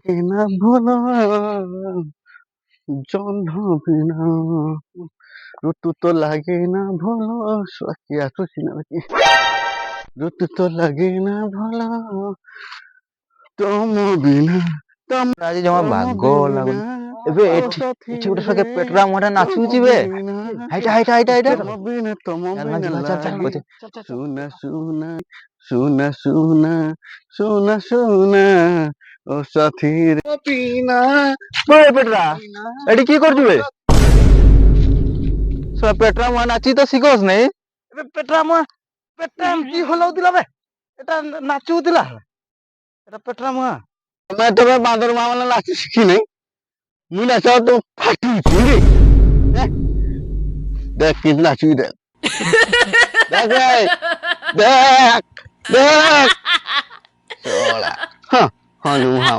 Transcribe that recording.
না ভোলা জহ্ন বিনা ঋতু তো লাগে না ভালো কি আছো নাকি ঋতু তো লাগে না ভালো ତମ ବିନା ଆଜି ଜମା ତମ ବାଗ ବିନା ଲାଗୁନି। ଏବେ ଓ ଏଠି ସାଥୀ ଏଠି ଗୋଟେ ରେ ସକେ ପେଟରା ମୁହଁଟା ନାଚୁଛି ତମ ବେ। ବିନା ହାଇଟା ତମ ଚାଲ ବିନା ଯିବା ଚାଲ ଲାଗେ ଚାଲ ସୁନା ସୁନା ସୁନା ସୁନା ସୁନା ସୁନା ଓ ସାଥୀ ରେ ବିନା ପେଟରା ଏଠି କି କରୁଛୁ ବେ? ଶଳା ପେଟରା ମୁହଁ ନାଚି ତ ଶିଖୋସ୍ ନାଇଁ। ଏବେ ପେଟରା ଏମିତି ହଲଉଥିଲା ବେ, ଏଟା ନାଚୁଥିଲା ଏଟା ପେଟରା ମୁହଁ। ତମେ ତମେ ବାନ୍ଦର ମା ମାନେ ନାଚି ଶିଖିନାଇଁ ମୁଁ ନାଚ ତ ଫାଟୁଛି ରେ দেখ কিন্তু নাচবি দেখ দেখ রে দেখ দেখ চলা হ্যাঁ হ্যাঁ জুম হ্যাঁ